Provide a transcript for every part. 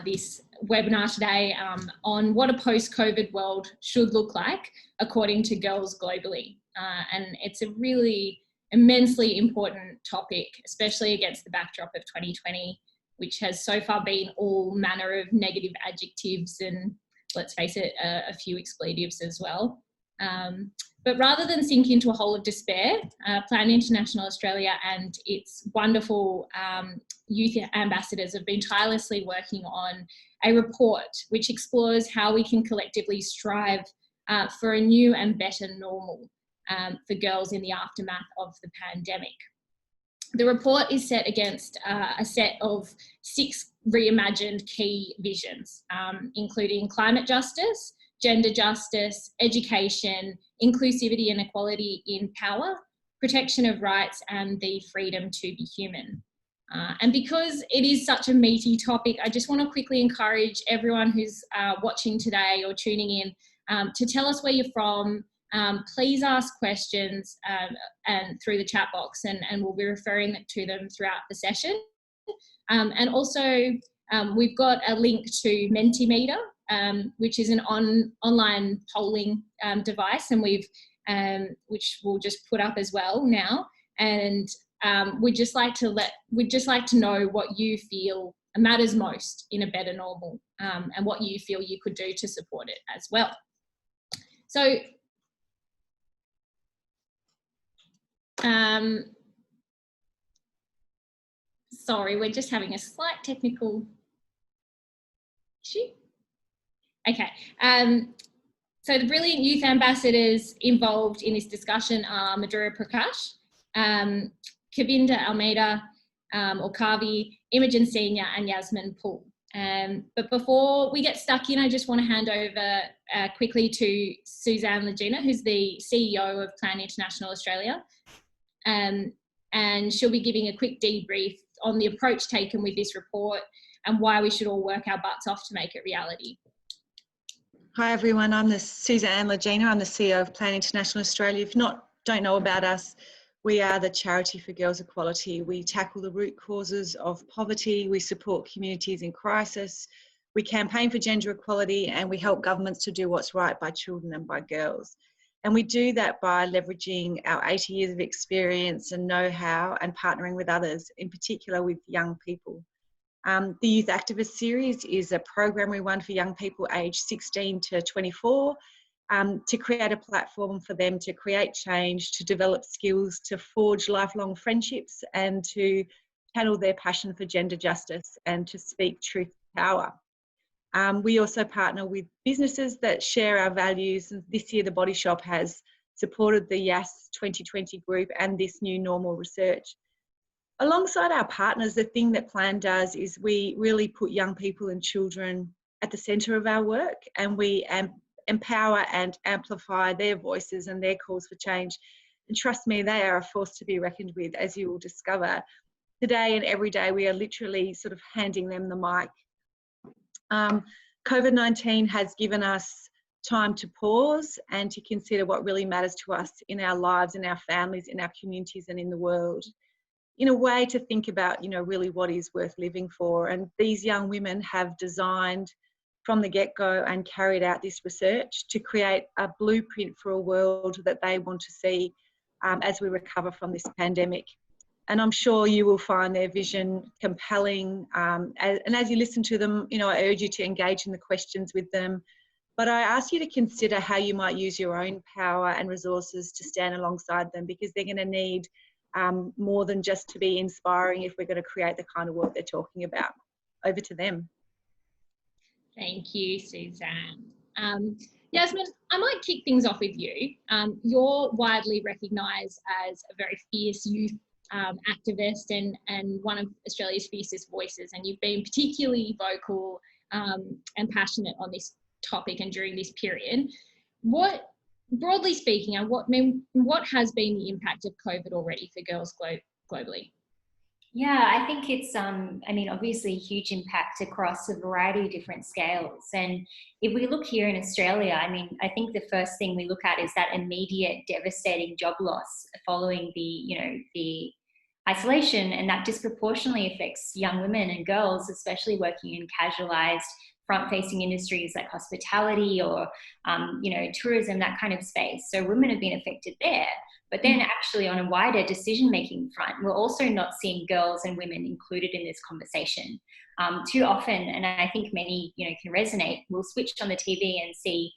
this webinar today on what a post-COVID world should look like according to girls globally. And it's a really immensely important topic, especially against the backdrop of 2020, which has so far been all manner of negative adjectives and, let's face it, a few expletives as well. But rather than sink into a hole of despair, Plan International Australia and its wonderful youth ambassadors have been tirelessly working on a report which explores how we can collectively strive for a new and better normal for girls in the aftermath of the pandemic. The report is set against a set of 6 reimagined key visions, including climate justice, gender justice, education, inclusivity and equality in power, protection of rights, and the freedom to be human. And because it is such a meaty topic, I just want to quickly encourage everyone who's watching today or tuning in to tell us where you're from. Please ask questions and through the chat box, and we'll be referring to them throughout the session. And also, we've got a link to Mentimeter, which is an online polling device, and which we'll just put up as well now. And we'd just like to know what you feel matters most in a better normal, and what you feel you could do to support it as well. So, sorry, we're just having a slight technical issue. Okay, so the brilliant youth ambassadors involved in this discussion are Madhura Prakash, Kavinda Almeida, or Kavi, Imogen Senior, and Yasmin Poole. But before we get stuck in, I just want to hand over quickly to Suzanne Legina, who's the CEO of Plan International Australia. And she'll be giving a quick debrief on the approach taken with this report and why we should all work our butts off to make it reality. Hi everyone, I'm the Suzanne Legina. I'm the CEO of Plan International Australia. If you don't know about us, we are the charity for girls' equality. We tackle the root causes of poverty, we support communities in crisis, we campaign for gender equality, and we help governments to do what's right by children and by girls. And we do that by leveraging our 80 years of experience and know-how and partnering with others, in particular with young people. The Youth Activist Series is a program we run for young people aged 16 to 24 to create a platform for them to create change, to develop skills, to forge lifelong friendships, and to channel their passion for gender justice and to speak truth to power. We also partner with businesses that share our values. And this year, the Body Shop has supported the YAS 2020 group and this new normal research. Alongside our partners, the thing that Plan does is we really put young people and children at the centre of our work, and we empower and amplify their voices and their calls for change. And trust me, they are a force to be reckoned with, as you will discover. Today and every day, we are literally sort of handing them the mic. COVID-19 has given us time to pause and to consider what really matters to us in our lives, in our families, in our communities, and in the world. In a way to think about, really what is worth living for. And these young women have designed from the get-go and carried out this research to create a blueprint for a world that they want to see as we recover from this pandemic. And I'm sure you will find their vision compelling. And as you listen to them, I urge you to engage in the questions with them. But I ask you to consider how you might use your own power and resources to stand alongside them, because they're going to need more than just to be inspiring if we're going to create the kind of work they're talking about. Over to them. Thank you, Suzanne. Yasmin, I might kick things off with you. You're widely recognised as a very fierce youth activist and one of Australia's fiercest voices, and you've been particularly vocal and passionate on this topic and during this period. Broadly speaking, what has been the impact of COVID already for girls globally? Yeah, I think it's, obviously a huge impact across a variety of different scales. And if we look here in Australia, I think the first thing we look at is that immediate devastating job loss following the isolation, and that disproportionately affects young women and girls, especially working in casualized front-facing industries like hospitality or tourism, that kind of space. So women have been affected there. But then actually on a wider decision-making front, we're also not seeing girls and women included in this conversation. Too often, and I think many can resonate, we'll switch on the TV and see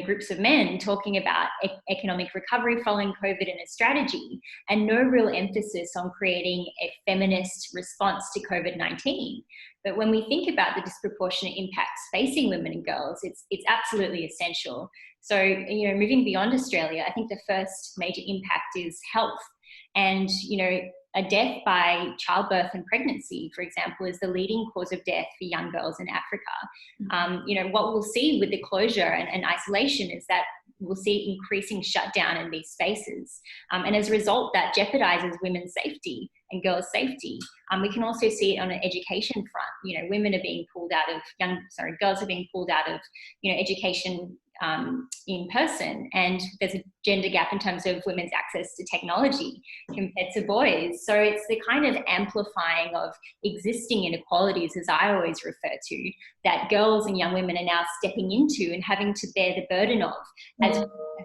groups of men talking about economic recovery following COVID and a strategy, and no real emphasis on creating a feminist response to COVID-19. But when we think about the disproportionate impacts facing women and girls, it's absolutely essential. So, moving beyond Australia, I think the first major impact is health. And, a death by childbirth and pregnancy, for example, is the leading cause of death for young girls in Africa. What we'll see with the closure and isolation is that we'll see increasing shutdown in these spaces. And as a result, that jeopardizes women's safety and girls' safety. We can also see it on an education front. Women are being pulled out of girls are being pulled out of, education in person, and there's a gender gap in terms of women's access to technology compared to boys. So it's the kind of amplifying of existing inequalities, as I always refer to, that girls and young women are now stepping into and having to bear the burden of as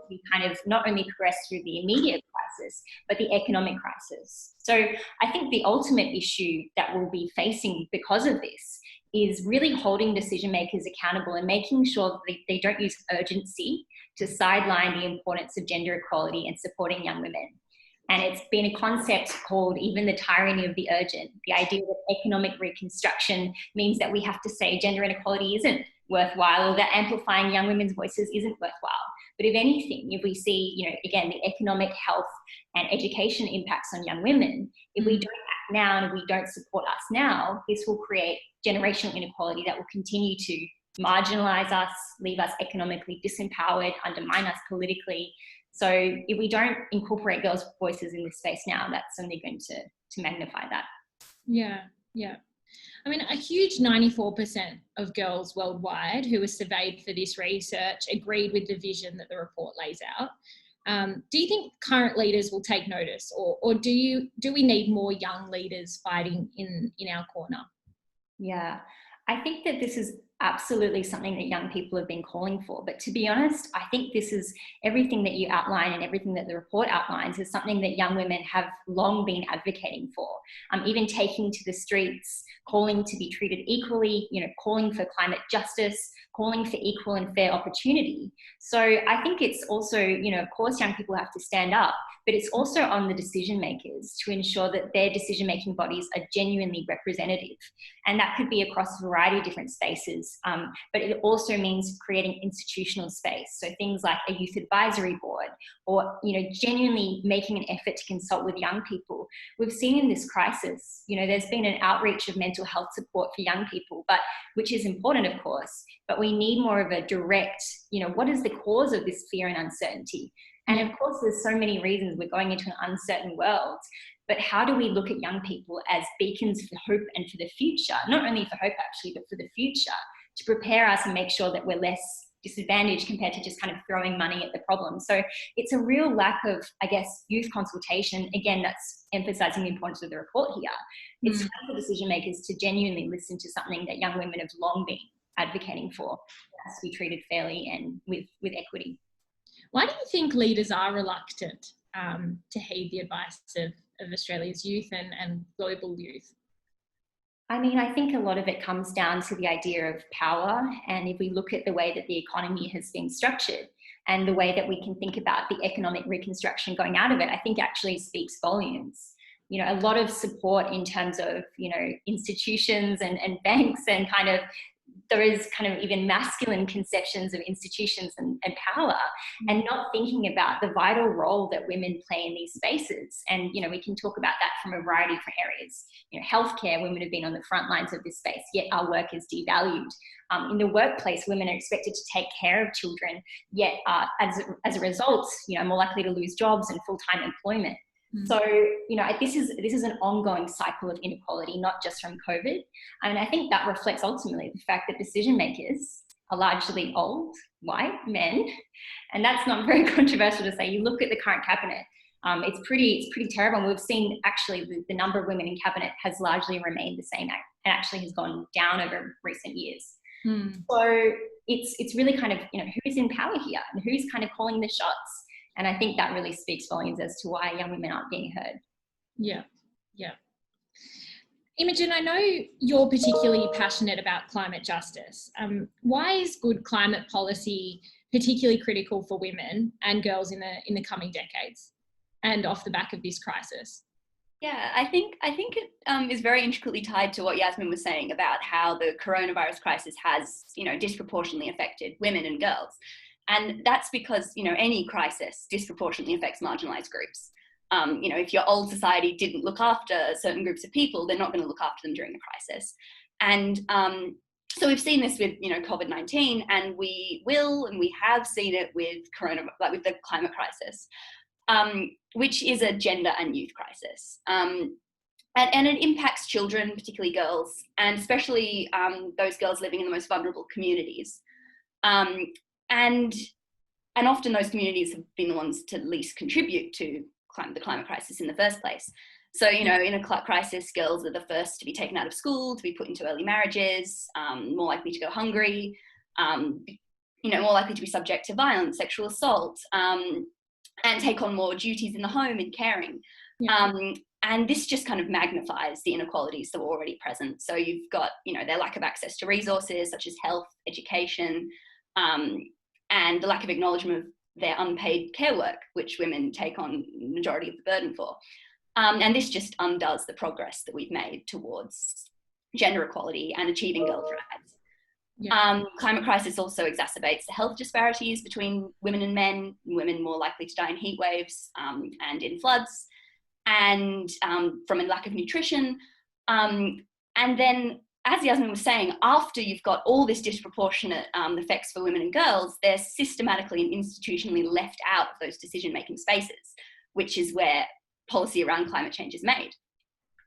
we kind of not only progress through the immediate crisis, but the economic crisis. So I think the ultimate issue that we'll be facing because of this is really holding decision makers accountable and making sure that they don't use urgency to sideline the importance of gender equality and supporting young women. And it's been a concept called even the tyranny of the urgent, the idea that economic reconstruction means that we have to say gender inequality isn't worthwhile, or that amplifying young women's voices isn't worthwhile. But if anything, if we see, again, the economic, health and education impacts on young women, if we don't act now and if we don't support us now, this will create generational inequality that will continue to marginalize us, leave us economically disempowered, undermine us politically. So if we don't incorporate girls' voices in this space now, that's only going to magnify that. Yeah. I mean, a huge 94% of girls worldwide who were surveyed for this research agreed with the vision that the report lays out. Do you think current leaders will take notice, or do we need more young leaders fighting in our corner? Yeah, I think that this is absolutely something that young people have been calling for. But to be honest, I think this is everything that you outline and everything that the report outlines is something that young women have long been advocating for. Even taking to the streets, calling to be treated equally, calling for climate justice, calling for equal and fair opportunity. So I think it's also, of course, young people have to stand up, but it's also on the decision makers to ensure that their decision-making bodies are genuinely representative. And that could be across a variety of different spaces, but it also means creating institutional space. So things like a youth advisory board, or, genuinely making an effort to consult with young people. We've seen in this crisis, there's been an outreach of mental health support for young people, but which is important, of course, but we need more of a direct, what is the cause of this fear and uncertainty? And of course, there's so many reasons we're going into an uncertain world, but how do we look at young people as beacons for hope and for the future? Not only for hope, actually, but for the future, to prepare us and make sure that we're less disadvantaged compared to just kind of throwing money at the problem. So it's a real lack of, I guess, youth consultation. Again, that's emphasizing the importance of the report here. It's time for decision makers to genuinely listen to something that young women have long been advocating for. It has to be treated fairly and with equity. Why do you think leaders are reluctant to heed the advice of Australia's youth and global youth? I mean, I think a lot of it comes down to the idea of power. And if we look at the way that the economy has been structured and the way that we can think about the economic reconstruction going out of it, I think actually speaks volumes. A lot of support in terms of, institutions and banks, and kind of there is kind of even masculine conceptions of institutions and power, and not thinking about the vital role that women play in these spaces. And, we can talk about that from a variety of different areas. Healthcare, women have been on the front lines of this space, yet our work is devalued. In the workplace, women are expected to take care of children, yet as a result, are more likely to lose jobs and full-time employment. So, this is an ongoing cycle of inequality, not just from COVID. And I think that reflects ultimately the fact that decision makers are largely old, white men. And that's not very controversial to say. You look at the current cabinet, It's pretty terrible. And we've seen actually the number of women in cabinet has largely remained the same and actually has gone down over recent years. So it's really kind of, who's in power here and who's kind of calling the shots. And I think that really speaks volumes as to why young women aren't being heard. Yeah. Imogen, I know you're particularly passionate about climate justice. Why is good climate policy particularly critical for women and girls in the coming decades and off the back of this crisis? Yeah, I think it is very intricately tied to what Yasmin was saying about how the coronavirus crisis has, disproportionately affected women and girls. And that's because, any crisis disproportionately affects marginalized groups. If your old society didn't look after certain groups of people, they're not going to look after them during the crisis. And so we've seen this with, COVID-19, and we have seen it with with the climate crisis, which is a gender and youth crisis. And it impacts children, particularly girls, and especially those girls living in the most vulnerable communities. And often those communities have been the ones to least contribute to the climate crisis in the first place. So, in a crisis, girls are the first to be taken out of school, to be put into early marriages, more likely to go hungry, more likely to be subject to violence, sexual assault, and take on more duties in the home and caring. Yeah. And this just kind of magnifies the inequalities that were already present. So you've got, their lack of access to resources such as health, education, and the lack of acknowledgement of their unpaid care work, which women take on the majority of the burden for. And this just undoes the progress that we've made towards gender equality and achieving girls' rights. Yeah. Climate crisis also exacerbates the health disparities between women and men, women more likely to die in heat waves and in floods, and from a lack of nutrition. And then, as Yasmin was saying, after you've got all this disproportionate effects for women and girls, they're systematically and institutionally left out of those decision-making spaces, which is where policy around climate change is made.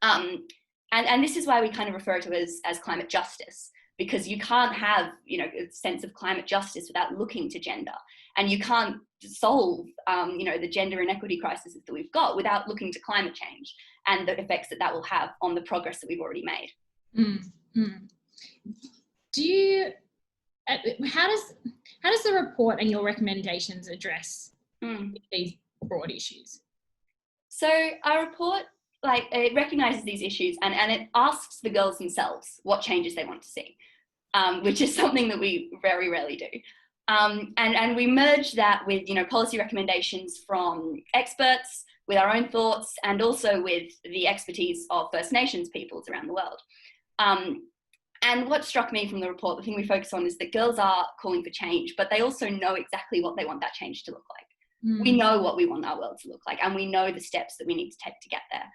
And this is why we kind of refer to it as climate justice, because you can't have, a sense of climate justice without looking to gender. And you can't solve, the gender inequity crises that we've got without looking to climate change and the effects that will have on the progress that we've already made. How does the report and your recommendations address these broad issues? So our report, it recognises these issues and it asks the girls themselves what changes they want to see, which is something that we very rarely do. And we merge that with, policy recommendations from experts, with our own thoughts, and also with the expertise of First Nations peoples around the world. And what struck me from the report, the thing we focus on, is that girls are calling for change, but they also know exactly what they want that change to look like. We know what we want our world to look like, and we know the steps that we need to take to get there.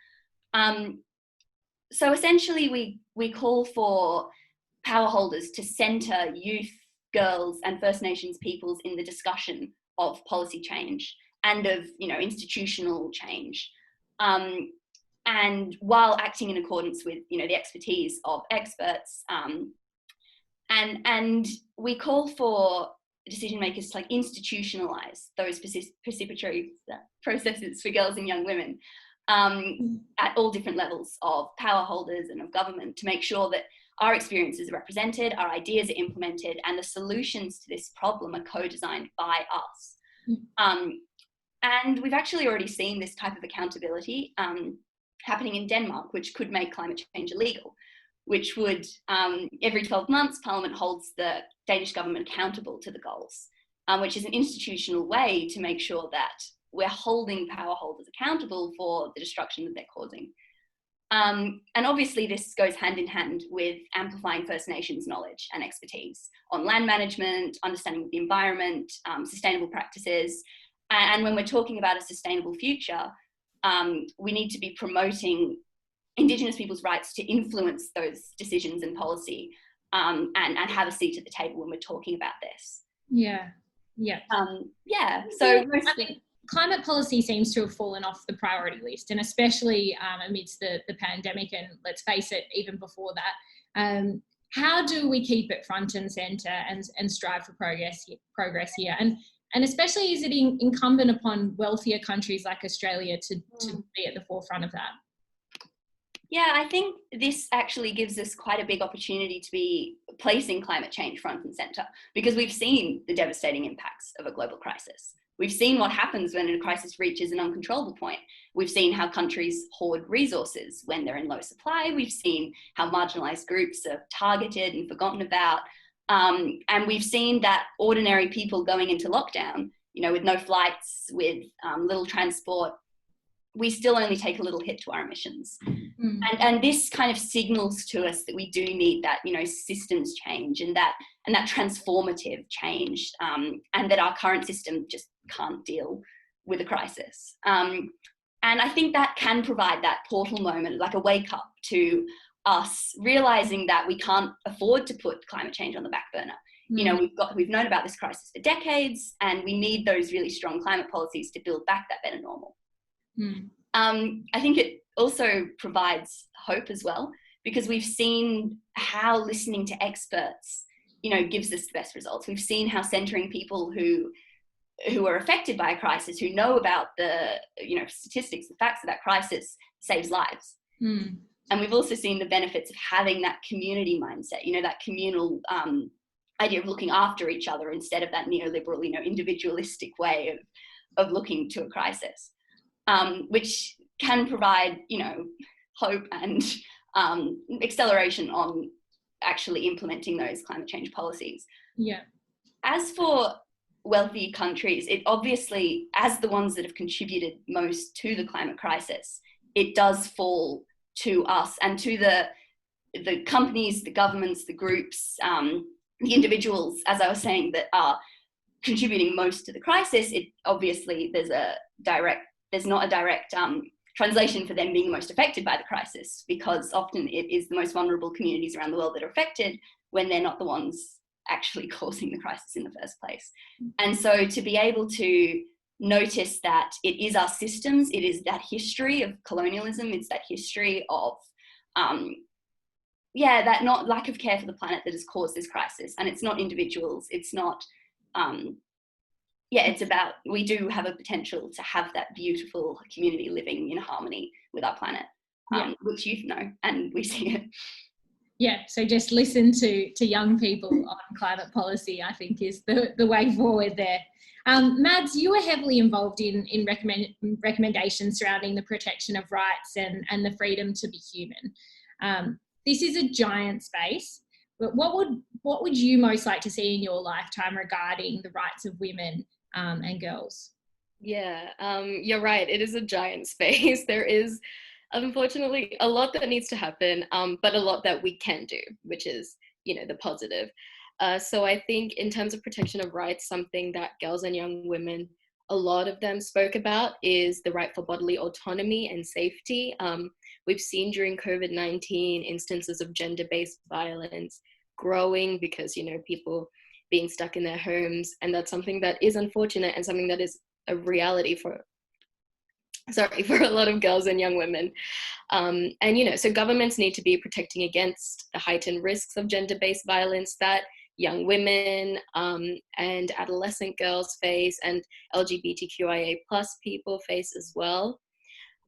So essentially, we call for power holders to centre youth, girls, and First Nations peoples in the discussion of policy change and of, institutional change. And while acting in accordance with, the expertise of experts, and we call for decision makers to institutionalize those participatory processes for girls and young women at all different levels of power holders and of government, to make sure that our experiences are represented, our ideas are implemented, and the solutions to this problem are co-designed by us. And we've actually already seen this type of accountability happening in Denmark, which could make climate change illegal, which would, every 12 months, Parliament holds the Danish government accountable to the goals, which is an institutional way to make sure that we're holding power holders accountable for the destruction that they're causing. And obviously this goes hand in hand with amplifying First Nations knowledge and expertise on land management, understanding of the environment, sustainable practices. And when we're talking about a sustainable future, we need to be promoting Indigenous people's rights to influence those decisions and policy, and have a seat at the table when we're talking about this. So climate policy seems to have fallen off the priority list, and especially amidst the pandemic, and let's face it, even before that. How do we keep it front and centre and strive for progress here? And especially is it incumbent upon wealthier countries like Australia to be at the forefront of that? Yeah, I think this actually gives us quite a big opportunity to be placing climate change front and centre, because we've seen the devastating impacts of a global crisis. We've seen what happens when a crisis reaches an uncontrollable point. We've seen how countries hoard resources when they're in low supply. We've seen how marginalised groups are targeted and forgotten about. And we've seen that ordinary people going into lockdown, with no flights, with little transport, we still only take a little hit to our emissions. And this kind of signals to us that we do need that, systems change and that transformative change, and that our current system just can't deal with a crisis. And I think that can provide that portal moment, like a wake up to us realizing that we can't afford to put climate change on the back burner. We've known about this crisis for decades, and we need those really strong climate policies to build back that better normal. I think it also provides hope as well, because we've seen how listening to experts, gives us the best results. We've seen how centering people who are affected by a crisis, who know about the, statistics, the facts of that crisis, saves lives. And we've also seen the benefits of having that community mindset, that communal idea of looking after each other instead of that neoliberal, individualistic way of looking to a crisis. Which can provide, hope and acceleration on actually implementing those climate change policies. Yeah. As for wealthy countries, it obviously, as the ones that have contributed most to the climate crisis, it does fall to us and to the companies, the governments, the groups, the individuals, as I was saying, that are contributing most to the crisis. It obviously, there's not a direct translation for them being the most affected by the crisis, because often it is the most vulnerable communities around the world that are affected when they're not the ones actually causing the crisis in the first place. And so to be able to notice that it is our systems, it is that history of colonialism, it's that history of, that not lack of care for the planet that has caused this crisis. And it's not individuals, it's not, it's about, we do have a potential to have that beautiful community living in harmony with our planet, which you know, and we see it. Yeah, so just listen to young people on climate policy, I think, is the way forward there. Mads, you were heavily involved in recommendations surrounding the protection of rights and the freedom to be human. This is a giant space, but what would you most like to see in your lifetime regarding the rights of women and girls? Yeah, you're right. It is a giant space. There is, unfortunately, a lot that needs to happen, but a lot that we can do, which is, the positive. So I think in terms of protection of rights, something that girls and young women, a lot of them spoke about is the right for bodily autonomy and safety. We've seen during COVID-19 instances of gender-based violence growing because, people being stuck in their homes. And that's something that is unfortunate and something that is a reality for a lot of girls and young women. And, so governments need to be protecting against the heightened risks of gender-based violence that young women and adolescent girls face, and LGBTQIA+ people face as well.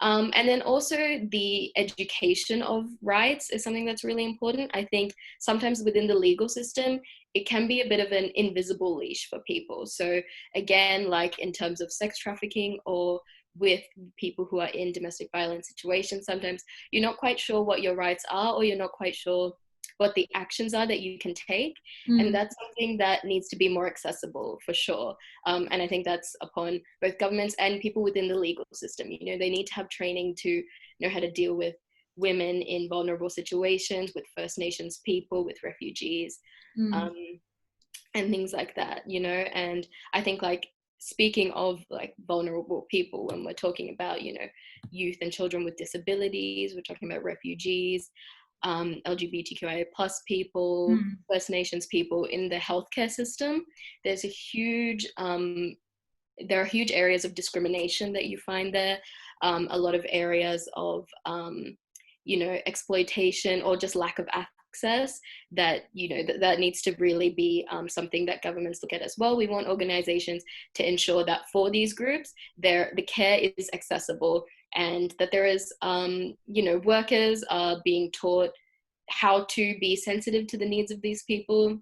And then also the education of rights is something that's really important. I think sometimes within the legal system, it can be a bit of an invisible leash for people. So again, like in terms of sex trafficking or with people who are in domestic violence situations, sometimes you're not quite sure what your rights are, or you're not quite sure what the actions are that you can take. And that's something that needs to be more accessible for sure. And I think that's upon both governments and people within the legal system. They need to have training to know how to deal with women in vulnerable situations, with First Nations people, with refugees, and things like that, and I think speaking of vulnerable people, when we're talking about, youth and children with disabilities, we're talking about refugees, LGBTQIA+ people, First Nations people in the healthcare system. There's there are huge areas of discrimination that you find there, a lot of areas of, exploitation or just lack of access, that, you know, that needs to really be something that governments look at as well. We want organizations to ensure that for these groups, the care is accessible, and that there is, you know, workers are being taught how to be sensitive to the needs of these people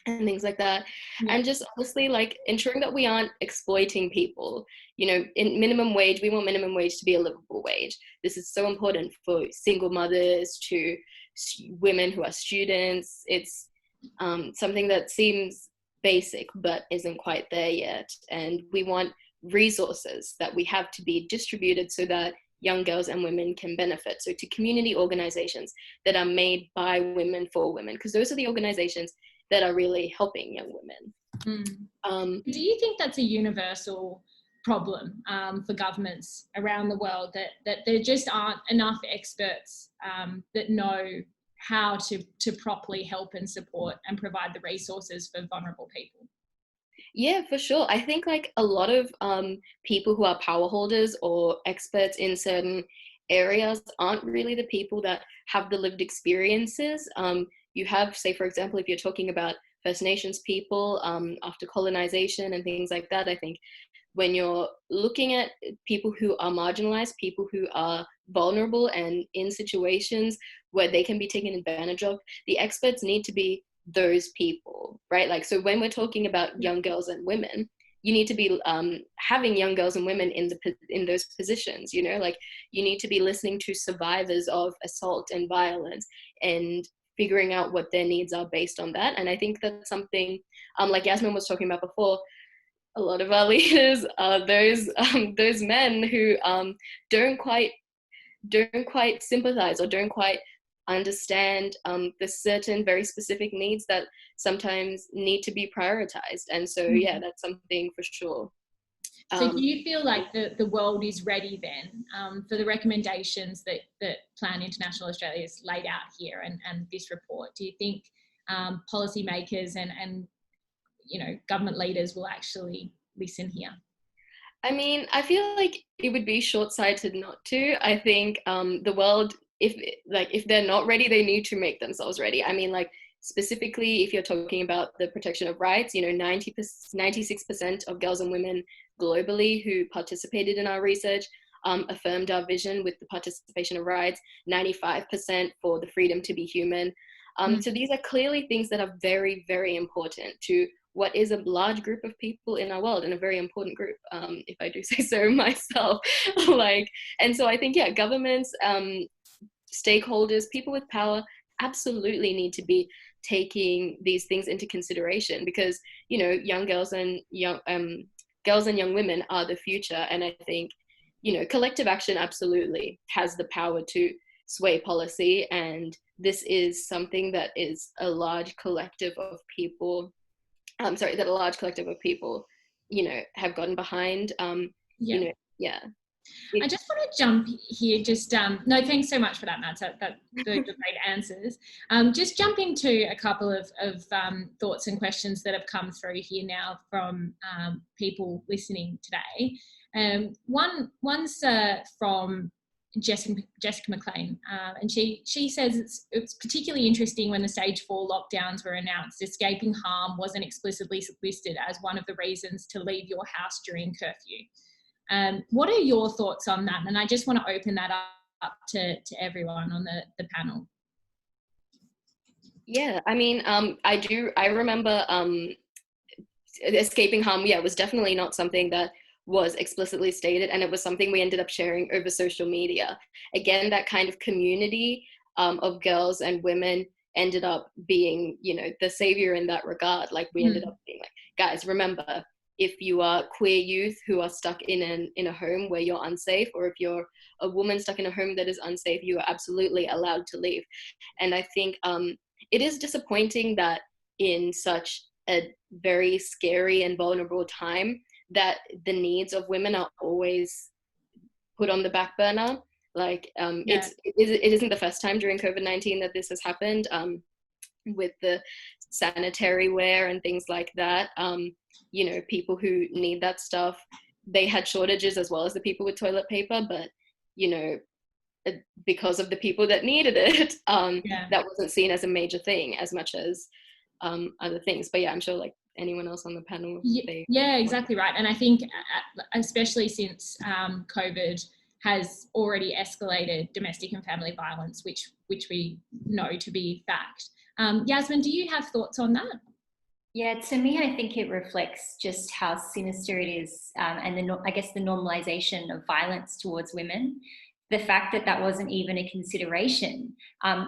and things like that. Yeah. And just honestly, like, ensuring that we aren't exploiting people. You know, in minimum wage, we want minimum wage to be a livable wage. This is so important for single mothers, to women who are students. It's something that seems basic but isn't quite there yet. And we want resources that we have to be distributed so that young girls and women can benefit. So to community organizations that are made by women for women, because those are the organizations that are really helping young women. Do you think that's a universal problem for governments around the world, that there just aren't enough experts that know how to properly help and support and provide the resources for vulnerable people? Yeah, for sure. I think like a lot of people who are power holders or experts in certain areas aren't really the people that have the lived experiences. You have, say, for example, if you're talking about First Nations people after colonization and things like that, I think when you're looking at people who are marginalized, people who are vulnerable and in situations where they can be taken advantage of, the experts need to be those people, right? Like, so when we're talking about young girls and women, you need to be having young girls and women in those positions, you know, like you need to be listening to survivors of assault and violence and figuring out what their needs are based on that. And I think that's something, like Yasmin was talking about before, a lot of our leaders are those men who don't quite sympathize or don't quite understand the certain very specific needs that sometimes need to be prioritized. And so, yeah, that's something for sure. So do you feel like the world is ready then for the recommendations that Plan International Australia has laid out here and this report? Do you think policymakers and you know, government leaders will actually listen here? I mean, I feel like it would be short-sighted not to. I think the world, if they're not ready, they need to make themselves ready. I mean, like, specifically, if you're talking about the protection of rights, you know, 96% of girls and women globally who participated in our research affirmed our vision with the participation of rights, 95% for the freedom to be human. So these are clearly things that are very, very important to what is a large group of people in our world, and a very important group, if I do say so myself. Like, and so I think, yeah, governments, stakeholders, people with power absolutely need to be taking these things into consideration, because, you know, young girls and young women are the future. And I think, you know, collective action absolutely has the power to sway policy. And this is something that is a large collective of people, that a large collective of people, you know, have gotten behind. You know, yeah. I just want to jump here, just, no, thanks so much for that, Matt, the great answers. Just jump into a couple of thoughts and questions that have come through here now from people listening today. One's from Jessica McLean, and she says it's particularly interesting when the stage 4 lockdowns were announced, escaping harm wasn't explicitly listed as one of the reasons to leave your house during curfew. What are your thoughts on that? And I just want to open that up to everyone on the panel. Yeah, I mean, I remember escaping harm, yeah, was definitely not something that was explicitly stated, and it was something we ended up sharing over social media. Again, that kind of community of girls and women ended up being, you know, the savior in that regard. Like, we ended up being like, guys, remember, if you are queer youth who are stuck in a home where you're unsafe, or if you're a woman stuck in a home that is unsafe, you are absolutely allowed to leave. And I think it is disappointing that in such a very scary and vulnerable time, that the needs of women are always put on the back burner. Like, it isn't the first time during COVID-19 that this has happened, with the sanitary ware and things like that. You know, people who need that stuff, they had shortages as well as the people with toilet paper, but, you know, because of the people that needed it, Yeah. that wasn't seen as a major thing as much as other things. But yeah, I'm sure like anyone else on the panel. Yeah, exactly right. And I think especially since COVID has already escalated domestic and family violence, which we know to be fact. Yasmin, do you have thoughts on that? Yeah, to me, I think it reflects just how sinister it is, and I guess the normalization of violence towards women. The fact that that wasn't even a consideration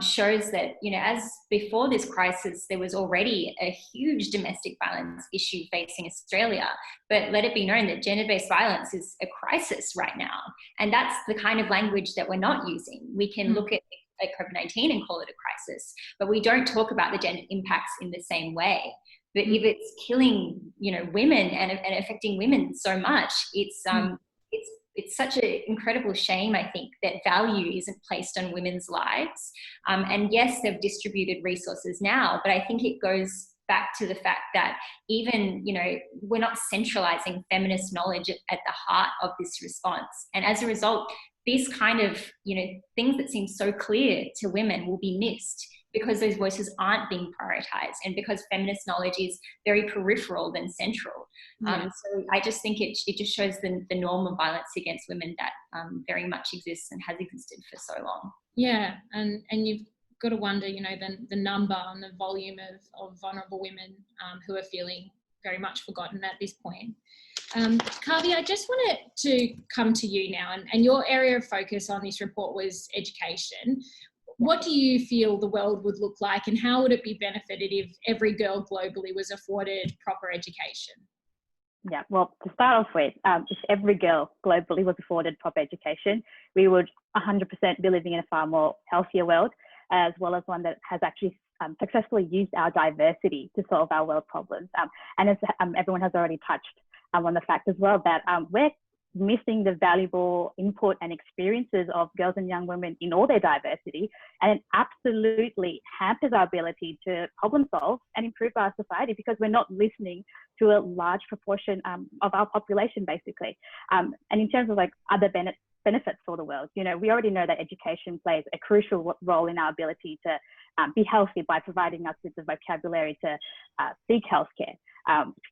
shows that, you know, as before this crisis, there was already a huge domestic violence issue facing Australia. But let it be known that gender-based violence is a crisis right now. And that's the kind of language that we're not using. We can look at COVID-19 and call it a crisis, but we don't talk about the gender impacts in the same way. But if it's killing, you know, women and affecting women so much, it's such an incredible shame, I think, that value isn't placed on women's lives. And yes, they've distributed resources now, but I think it goes back to the fact that even, you know, we're not centralizing feminist knowledge at the heart of this response. And as a result, these kind of, you know, things that seem so clear to women will be missed because those voices aren't being prioritized and because feminist knowledge is very peripheral than central. So I just think it just shows the norm of violence against women that very much exists and has existed for so long. Yeah, and you've got to wonder, you know, the number and the volume of vulnerable women who are feeling very much forgotten at this point. Kavi, I just wanted to come to you now, and your area of focus on this report was education. What do you feel the world would look like, and how would it be benefited if every girl globally was afforded proper education? Yeah, well, to start off with, if every girl globally was afforded proper education, we would 100% be living in a far more healthier world, as well as one that has actually successfully used our diversity to solve our world problems. And as everyone has already touched on the fact as well that we're missing the valuable input and experiences of girls and young women in all their diversity, and it absolutely hampers our ability to problem solve and improve our society because we're not listening to a large proportion of our population, basically. And in terms of like other benefits for the world, you know, we already know that education plays a crucial role in our ability to be healthy by providing us with the vocabulary to seek healthcare.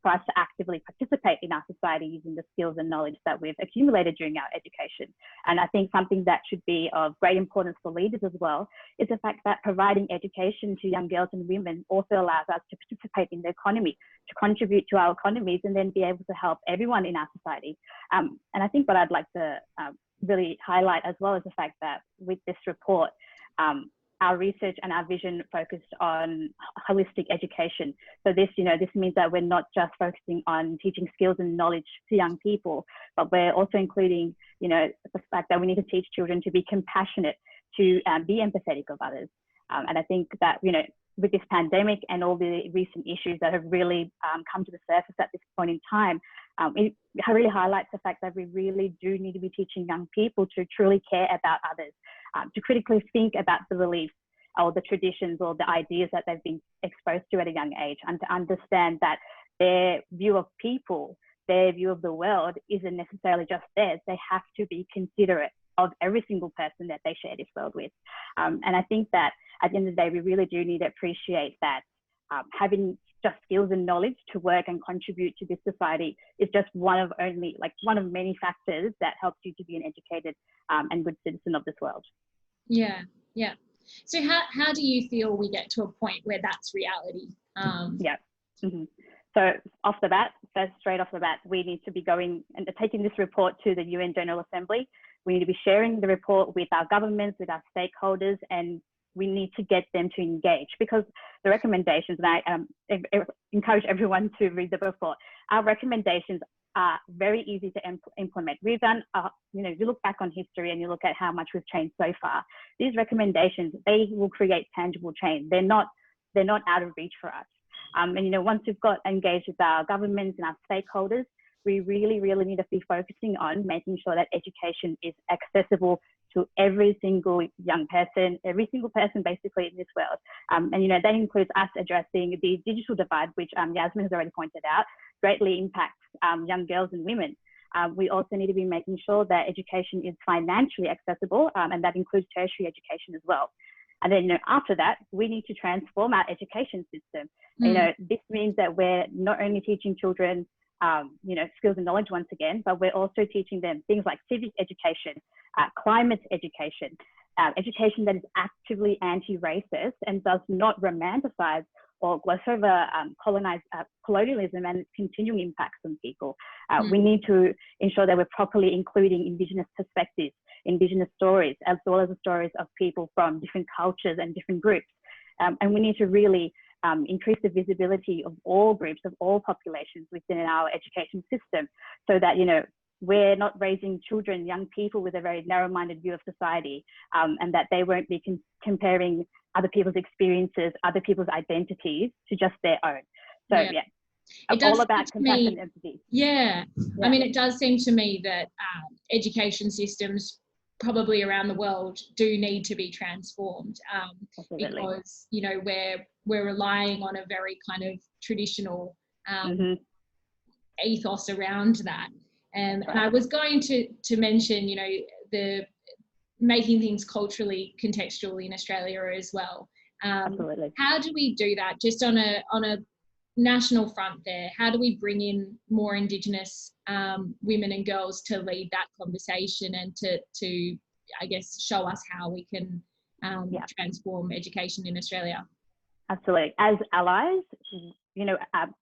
For us to actively participate in our society using the skills and knowledge that we've accumulated during our education. And I think something that should be of great importance for leaders as well is the fact that providing education to young girls and women also allows us to participate in the economy, to contribute to our economies, and then be able to help everyone in our society. And I think what I'd like to really highlight as well is the fact that with this report, our research and our vision focused on holistic education. So this, you know, this means that we're not just focusing on teaching skills and knowledge to young people, but we're also including, you know, the fact that we need to teach children to be compassionate, to be empathetic of others. And I think that, you know, with this pandemic and all the recent issues that have really come to the surface at this point in time, it really highlights the fact that we really do need to be teaching young people to truly care about others, to critically think about the beliefs or the traditions or the ideas that they've been exposed to at a young age, and to understand that their view of people, their view of the world isn't necessarily just theirs. They have to be considerate of every single person that they share this world with. And I think that at the end of the day, we really do need to appreciate that having just skills and knowledge to work and contribute to this society is just one of many factors that helps you to be an educated and good citizen of this world. Yeah. So how do you feel we get to a point where that's reality? So straight off the bat, we need to be going and taking this report to the UN General Assembly. We need to be sharing the report with our governments, with our stakeholders, and we need to get them to engage, because the recommendations, and I encourage everyone to read the report, our recommendations are very easy to implement. We've done, you look back on history and you look at how much we've changed so far. These recommendations, they will create tangible change. They're not out of reach for us. And once we've got engaged with our governments and our stakeholders, we really, really need to be focusing on making sure that education is accessible to every single young person, every single person basically in this world. And that includes us addressing the digital divide, which Yasmin has already pointed out, greatly impacts young girls and women. We also need to be making sure that education is financially accessible, and that includes tertiary education as well. And then, after that, we need to transform our education system. This means that we're not only teaching children, skills and knowledge once again, but we're also teaching them things like civic education, climate education, education that is actively anti-racist and does not romanticize or gloss over colonialism and its continuing impacts on people. We need to ensure that we're properly including Indigenous perspectives, Indigenous stories, as well as the stories of people from different cultures and different groups. And we need to really increase the visibility of all groups, of all populations within our education system, so that, we're not raising children, young people with a very narrow-minded view of society, and that they won't be comparing other people's experiences, other people's identities to just their own. So it's all about compassion and empathy. Yeah. I mean, it does seem to me that education systems probably around the world do need to be transformed, because, we're relying on a very kind of traditional ethos around that. And I was going to mention, the making things culturally contextual in Australia as well. Absolutely. How do we do that just on a national front there? How do we bring in more Indigenous women and girls to lead that conversation and to I guess, show us how we can transform education in Australia? Absolutely. As allies,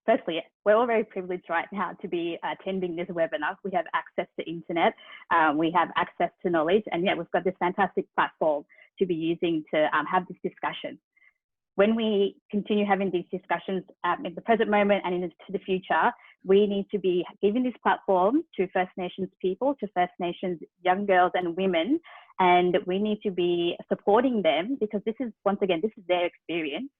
firstly, we're all very privileged right now to be attending this webinar. We have access to internet, we have access to knowledge, and we've got this fantastic platform to be using to have this discussion. When we continue having these discussions in the present moment and into the future, we need to be giving this platform to First Nations people, to First Nations young girls and women, and we need to be supporting them, because this is their experience.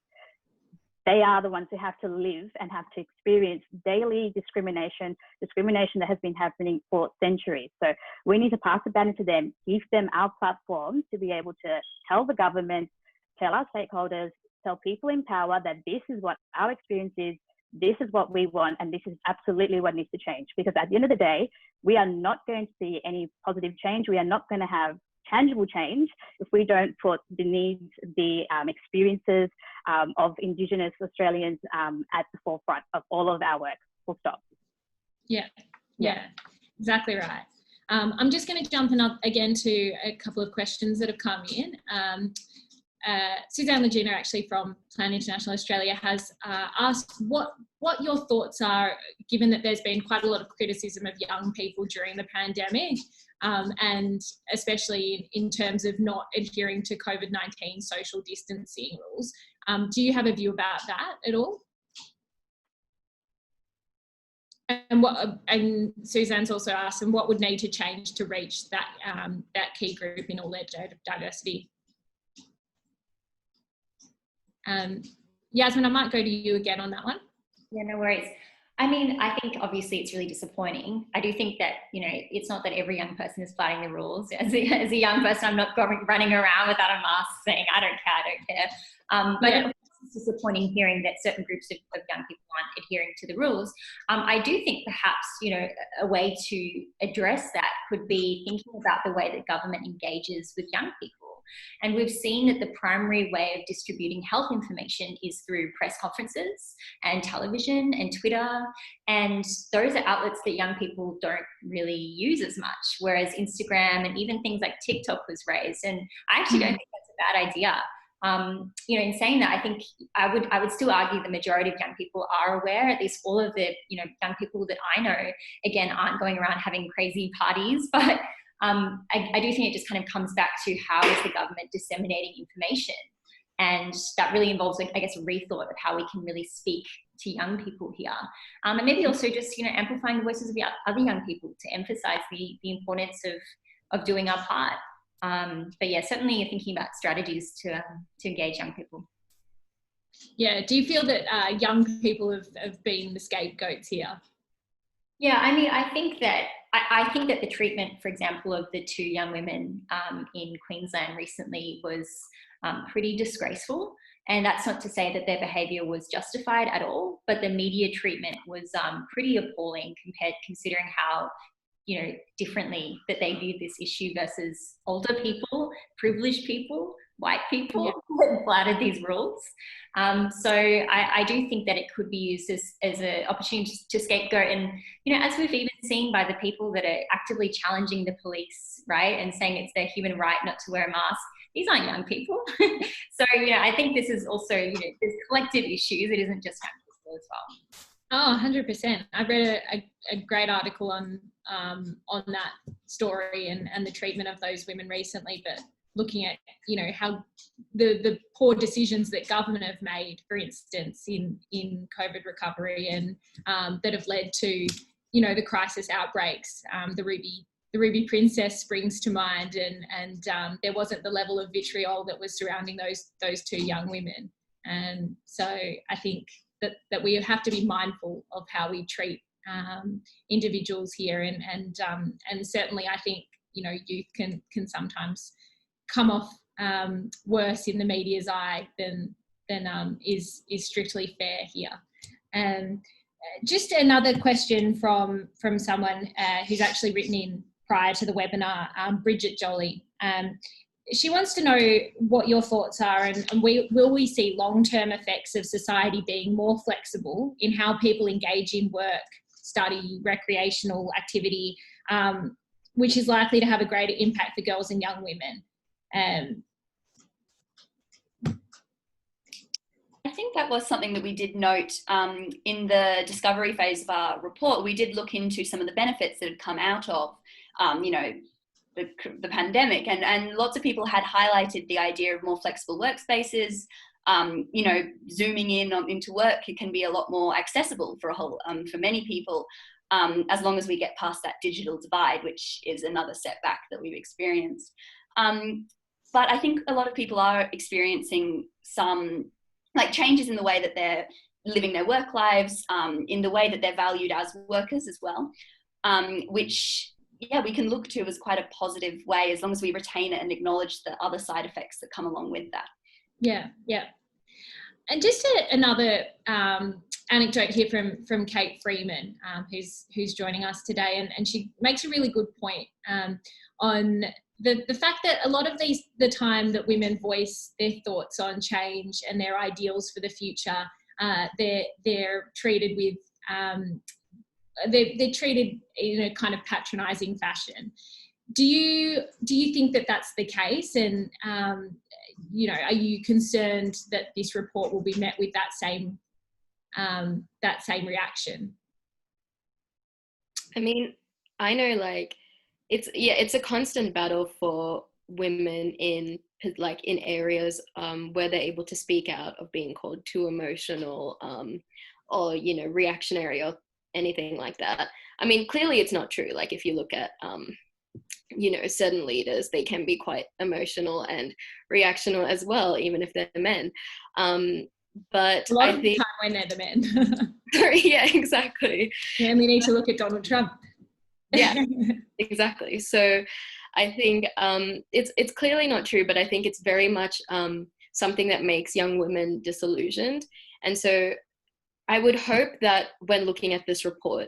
They are the ones who have to live and have to experience daily discrimination that has been happening for centuries. So we need to pass the baton to them, give them our platform to be able to tell the government, tell our stakeholders, tell people in power that this is what our experience is, this is what we want, and this is absolutely what needs to change. Because at the end of the day, we are not going to see any positive change. We are not going to have tangible change if we don't put the needs, the experiences of Indigenous Australians at the forefront of all of our work. Full stop. Yeah, exactly right. I'm just going to jump in again to a couple of questions that have come in. Suzanne Legina, actually from Plan International Australia, has asked what your thoughts are, given that there's been quite a lot of criticism of young people during the pandemic, and especially in terms of not adhering to COVID-19 social distancing rules. Do you have a view about that at all? And Suzanne's also asked, and what would need to change to reach that key group in all their diversity? Yasmin, I might go to you again on that one. Yeah, no worries. I mean, I think obviously it's really disappointing. I do think that, it's not that every young person is flouting the rules. As a young person, I'm not running around without a mask saying, I don't care. But it's disappointing hearing that certain groups of young people aren't adhering to the rules. I do think perhaps, a way to address that could be thinking about the way that government engages with young people. And we've seen that the primary way of distributing health information is through press conferences and television and Twitter. And those are outlets that young people don't really use as much, whereas Instagram and even things like TikTok was raised. And I actually don't think that's a bad idea. In saying that, I think I would still argue the majority of young people are aware. At least all of the young people that I know, again, aren't going around having crazy parties, but I do think it just kind of comes back to how is the government disseminating information, and that really involves, I guess, a rethought of how we can really speak to young people here, and maybe also just amplifying the voices of other young people to emphasize the importance of doing our part. But yeah, certainly thinking about strategies to engage young people. Yeah, do you feel that young people have been the scapegoats here? Yeah, I mean, I think that the treatment, for example, of the two young women in Queensland recently was pretty disgraceful. And that's not to say that their behaviour was justified at all, but the media treatment was pretty appalling considering how you know, differently that they view this issue versus older people, privileged people, white people that flouted these rules. So I do think that it could be used as an opportunity to scapegoat. And, you know, as we've even seen by the people that are actively challenging the police, right, and saying it's their human right not to wear a mask, these aren't young people. So, you know, I think this is also, you know, there's collective issues. It isn't just young people as well. Oh, 100%. I read a great article on that story and the treatment of those women recently, but looking at, you know, how the poor decisions that government have made, for instance, in COVID recovery, and that have led to, you know, the crisis outbreaks. The Ruby Princess springs to mind, and there wasn't the level of vitriol that was surrounding those two young women. And so I think that we have to be mindful of how we treat individuals here, and certainly I think, you know, youth can sometimes come off worse in the media's eye than is strictly fair here. Just another question from someone who's actually written in prior to the webinar, Bridget Jolie. She wants to know what your thoughts are, and will we see long-term effects of society being more flexible in how people engage in work, study, recreational activity, which is likely to have a greater impact for girls and young women? I think that was something that we did note in the discovery phase of our report. We did look into some of the benefits that had come out of, you know, the pandemic, and lots of people had highlighted the idea of more flexible workspaces. You know, zooming into work, it can be a lot more accessible for for many people, as long as we get past that digital divide, which is another setback that we've experienced. But I think a lot of people are experiencing some like changes in the way that they're living their work lives, in the way that they're valued as workers as well, which, yeah, we can look to as quite a positive way, as long as we retain it and acknowledge the other side effects that come along with that. Yeah. And just another anecdote here from Kate Freeman, who's joining us today, and she makes a really good point on the fact that a lot of the time that women voice their thoughts on change and their ideals for the future, they're treated with they're treated in a kind of patronising fashion. Do you think that that's the case? And you know, are you concerned that this report will be met with that same reaction? I mean, I know, like, it's a constant battle for women in areas where they're able to speak out of being called too emotional or, you know, reactionary or anything like that. I mean, clearly it's not true. Like, if you look at you know, certain leaders, they can be quite emotional and reactional as well, even if they're men. But a lot of the time when they're the men. Yeah, exactly. Yeah, we need to look at Donald Trump. Yeah, exactly. So I think it's clearly not true, but I think it's very much something that makes young women disillusioned. And so I would hope that when looking at this report,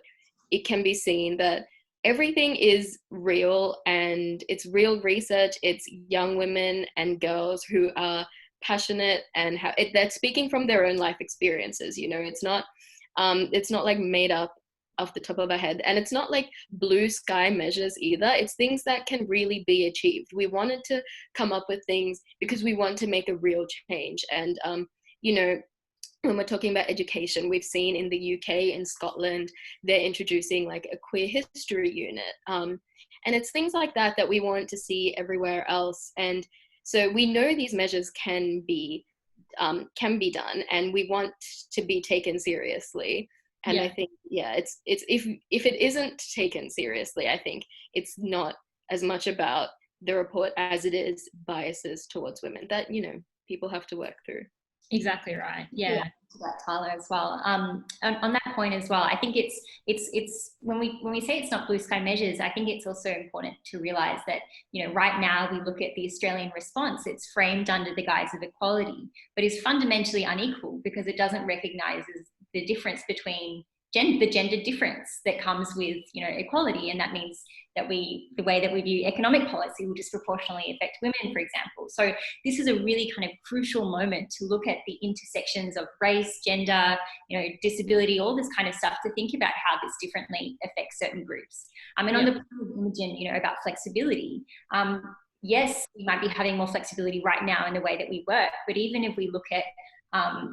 it can be seen that everything is real, and it's real research. It's young women and girls who are passionate and they're speaking from their own life experiences. You know, it's not like made up off the top of our head, and it's not like blue sky measures either. It's things that can really be achieved. We wanted to come up with things because we want to make a real change. And you know, when we're talking about education, we've seen in the UK, in Scotland, they're introducing like a queer history unit. And it's things like that that we want to see everywhere else. And so we know these measures can be done, and we want to be taken seriously. And yeah. I think, yeah, it's if it isn't taken seriously, I think it's not as much about the report as it is biases towards women that, you know, people have to work through. Exactly right. Yeah. That, Tyler, as well. On that point as well, I think it's when we say it's not blue sky measures, I think it's also important to realise that, you know, right now we look at the Australian response, it's framed under the guise of equality, but is fundamentally unequal because it doesn't recognise the difference between the gender difference that comes with, you know, equality. And that means that the way that we view economic policy will disproportionately affect women, for example. So this is a really kind of crucial moment to look at the intersections of race, gender, you know, disability, all this kind of stuff, to think about how this differently affects certain groups. And on the point of Imogen, you know, about flexibility, yes, we might be having more flexibility right now in the way that we work, but even if we look at, I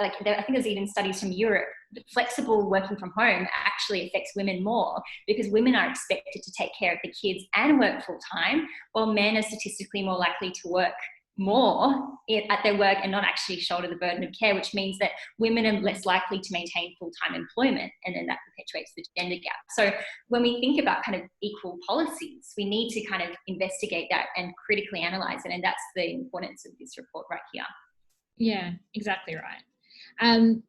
think there's even studies from Europe, flexible working from home actually affects women more, because women are expected to take care of the kids and work full time, while men are statistically more likely to work more at their work and not actually shoulder the burden of care, which means that women are less likely to maintain full-time employment, and then that perpetuates the gender gap. So when we think about kind of equal policies, we need to kind of investigate that and critically analyze it, and that's the importance of this report right here. Yeah, exactly right.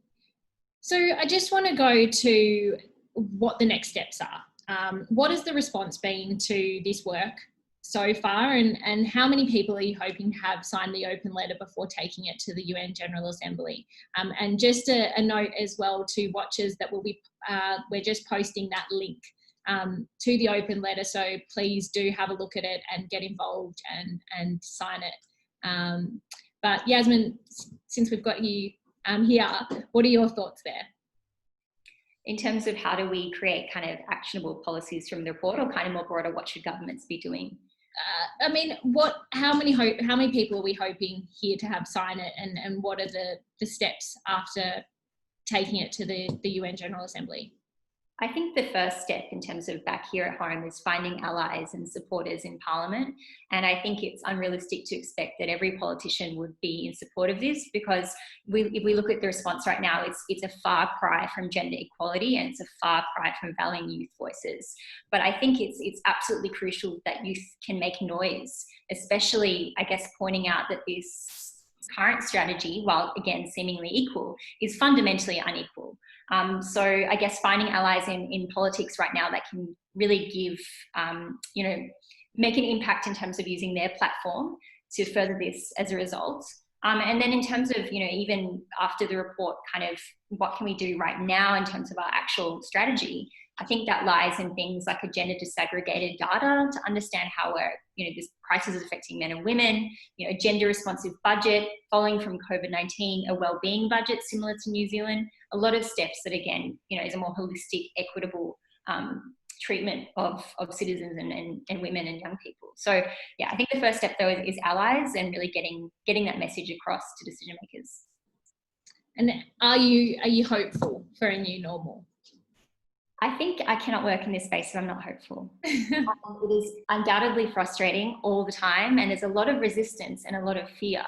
So I just want to go to what the next steps are. What has the response been to this work so far, and how many people are you hoping to have signed the open letter before taking it to the UN General Assembly? And just a note as well to watchers that we're just posting that link to the open letter, so please do have a look at it and get involved and sign it. But Yasmin, since we've got you here, what are your thoughts there? In terms of how do we create kind of actionable policies from the report, or kind of more broader, what should governments be doing? I mean, how many people are we hoping here to have sign it, and what are the steps after taking it to the UN General Assembly? I think the first step in terms of back here at home is finding allies and supporters in Parliament. And I think it's unrealistic to expect that every politician would be in support of this, because if we look at the response right now, it's a far cry from gender equality, and it's a far cry from valuing youth voices. But I think it's absolutely crucial that youth can make noise, especially, I guess, pointing out that this current strategy, while again seemingly equal, is fundamentally unequal. So I guess finding allies in politics right now that can really give, make an impact in terms of using their platform to further this as a result. And then in terms of, even after the report, kind of what can we do right now in terms of our actual strategy? I think that lies in things like a gender disaggregated data to understand how this crisis is affecting men and women, a gender responsive budget, following from COVID-19, a wellbeing budget similar to New Zealand, a lot of steps that again, is a more holistic, equitable treatment of citizens and women and young people. So yeah, I think the first step though is allies and really getting that message across to decision makers. And are you hopeful for a new normal? I think I cannot work in this space if I'm not hopeful. It is undoubtedly frustrating all the time, and there's a lot of resistance and a lot of fear.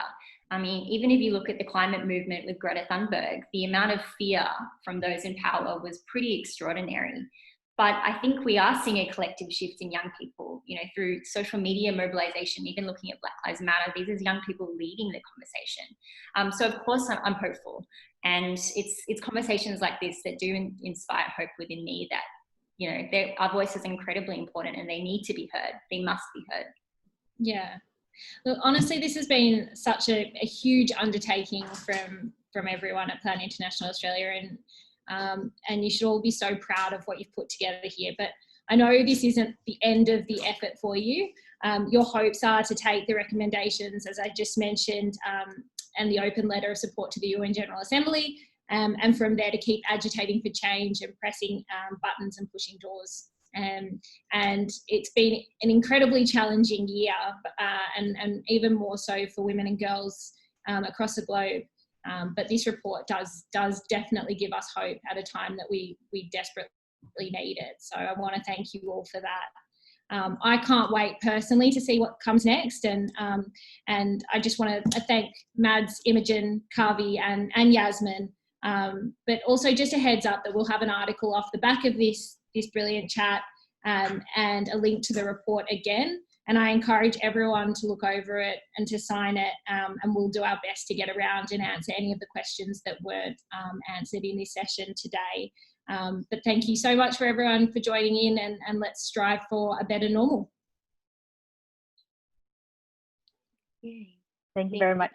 I mean, even if you look at the climate movement with Greta Thunberg, the amount of fear from those in power was pretty extraordinary. But I think we are seeing a collective shift in young people, through social media mobilization, even looking at Black Lives Matter. These are young people leading the conversation. So of course I'm hopeful. And it's conversations like this that do inspire hope within me that, our voice is incredibly important and they need to be heard. They must be heard. Yeah. Look, honestly, this has been such a huge undertaking from everyone at Plan International Australia, and you should all be so proud of what you've put together here. But I know this isn't the end of the effort for you. Your hopes are to take the recommendations, as I just mentioned, and the open letter of support to the UN General Assembly, and from there to keep agitating for change and pressing buttons and pushing doors. And it's been an incredibly challenging year, and even more so for women and girls across the globe. But this report does definitely give us hope at a time that we desperately need it. So I want to thank you all for that. I can't wait personally to see what comes next, and I just want to thank Mads, Imogen, Kavi, and Yasmin. But also just a heads up that we'll have an article off the back of this brilliant chat, and a link to the report again. And I encourage everyone to look over it and to sign it, and we'll do our best to get around and answer any of the questions that weren't answered in this session today. But thank you so much for everyone for joining in, and let's strive for a better normal. Thank you very much.